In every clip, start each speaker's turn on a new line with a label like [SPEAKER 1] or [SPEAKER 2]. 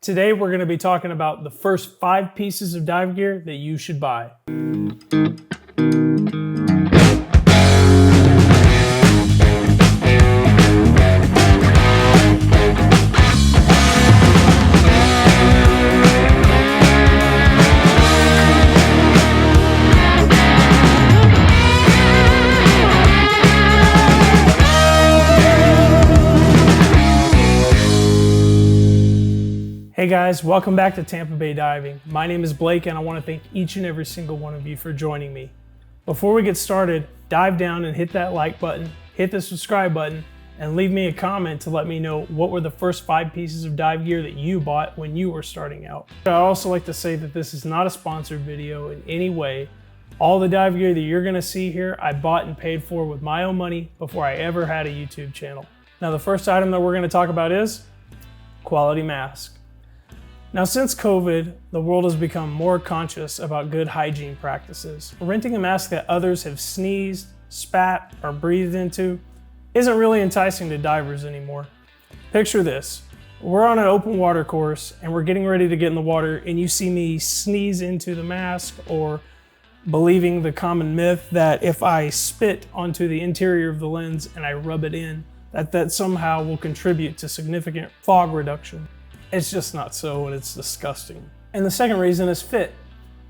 [SPEAKER 1] Today we're going to be talking about the first 5 pieces of dive gear that you should buy. Hey guys, welcome back to Tampa Bay Diving. My name is Blake and I want to thank each and every single one of you for joining me. Before we get started, dive down and hit that like button, hit the subscribe button, and leave me a comment to let me know what were the first 5 pieces of dive gear that you bought when you were starting out. I'd also like to say that this is not a sponsored video in any way. All the dive gear that you're going to see here, I bought and paid for with my own money before I ever had a YouTube channel. Now the first item that we're going to talk about is quality mask. Now, since COVID, the world has become more conscious about good hygiene practices. Renting a mask that others have sneezed, spat, or breathed into isn't really enticing to divers anymore. Picture this. We're on an open water course and we're getting ready to get in the water and you see me sneeze into the mask, or believing the common myth that if I spit onto the interior of the lens and I rub it in, that somehow will contribute to significant fog reduction. It's just not so, and it's disgusting. And the second reason is fit.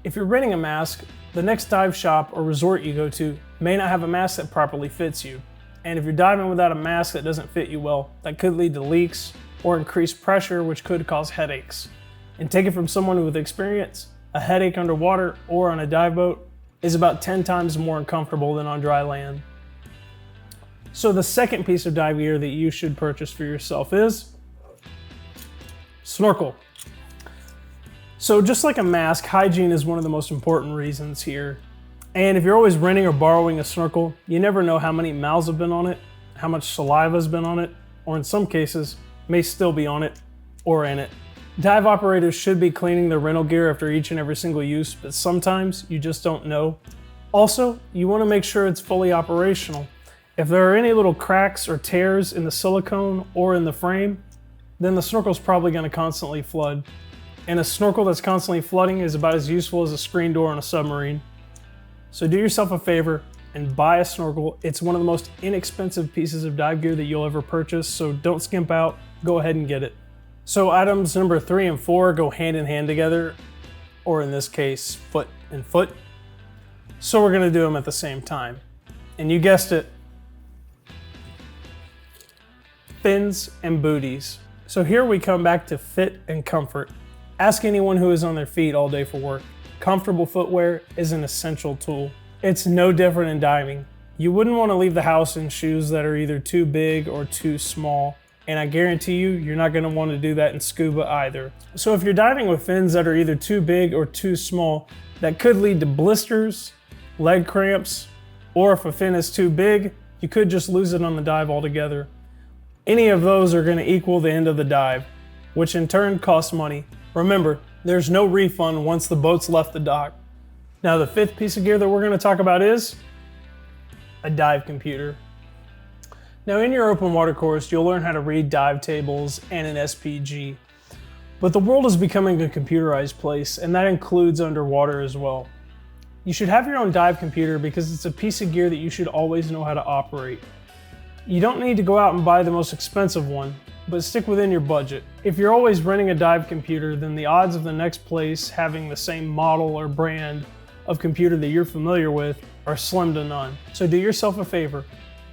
[SPEAKER 1] If you're renting a mask, the next dive shop or resort you go to may not have a mask that properly fits you. And if you're diving without a mask that doesn't fit you well, that could lead to leaks or increased pressure, which could cause headaches. And take it from someone with experience, a headache underwater or on a dive boat is about 10 times more uncomfortable than on dry land. So the second piece of dive gear that you should purchase for yourself is Snorkel. So just like a mask, hygiene is one of the most important reasons here. And if you're always renting or borrowing a snorkel, you never know how many mouths have been on it, how much saliva has been on it, or in some cases, may still be on it or in it. Dive operators should be cleaning their rental gear after each and every single use, but sometimes you just don't know. Also, you want to make sure it's fully operational. If there are any little cracks or tears in the silicone or in the frame, then the snorkel's probably going to constantly flood. And a snorkel that's constantly flooding is about as useful as a screen door on a submarine. So do yourself a favor and buy a snorkel. It's one of the most inexpensive pieces of dive gear that you'll ever purchase, so don't skimp out, go ahead and get it. So items number 3 and 4 go hand in hand together, or in this case, foot and foot. So we're going to do them at the same time. And you guessed it, fins and booties. So here we come back to fit and comfort. Ask anyone who is on their feet all day for work. Comfortable footwear is an essential tool. It's no different in diving. You wouldn't want to leave the house in shoes that are either too big or too small. And I guarantee you're not going to want to do that in scuba either. So if you're diving with fins that are either too big or too small, that could lead to blisters, leg cramps, or if a fin is too big, you could just lose it on the dive altogether. Any of those are going to equal the end of the dive, which in turn costs money. Remember, there's no refund once the boat's left the dock. Now the 5th piece of gear that we're going to talk about is a dive computer. Now in your open water course, you'll learn how to read dive tables and an SPG. But the world is becoming a computerized place, and that includes underwater as well. You should have your own dive computer because it's a piece of gear that you should always know how to operate. You don't need to go out and buy the most expensive one, but stick within your budget. If you're always renting a dive computer, then the odds of the next place having the same model or brand of computer that you're familiar with are slim to none. So do yourself a favor,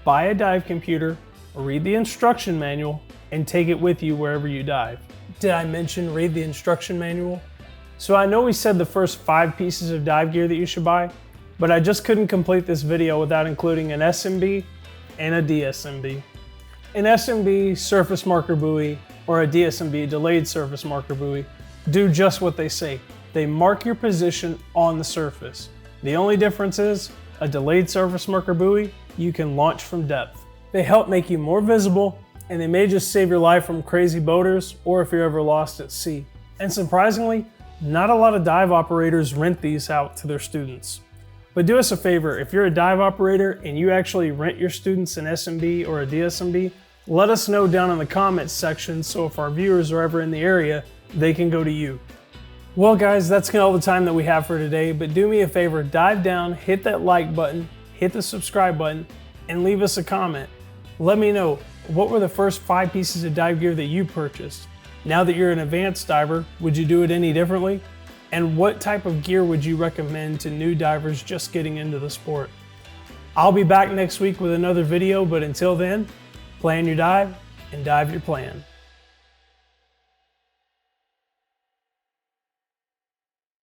[SPEAKER 1] buy a dive computer, read the instruction manual, and take it with you wherever you dive. Did I mention read the instruction manual? So I know we said the first 5 pieces of dive gear that you should buy, but I just couldn't complete this video without including an SMB and a DSMB. An SMB surface marker buoy or a DSMB delayed surface marker buoy do just what they say. They mark your position on the surface. The only difference is a delayed surface marker buoy, you can launch from depth. They help make you more visible, and they may just save your life from crazy boaters or if you're ever lost at sea. And surprisingly, not a lot of dive operators rent these out to their students. But do us a favor, if you're a dive operator and you actually rent your students an SMB or a DSMB, let us know down in the comments section so if our viewers are ever in the area, they can go to you. Well guys, that's all the time that we have for today, but do me a favor, dive down, hit that like button, hit the subscribe button, and leave us a comment. Let me know, what were the first 5 pieces of dive gear that you purchased? Now that you're an advanced diver, would you do it any differently? And what type of gear would you recommend to new divers just getting into the sport? I'll be back next week with another video, but until then, plan your dive and dive your plan.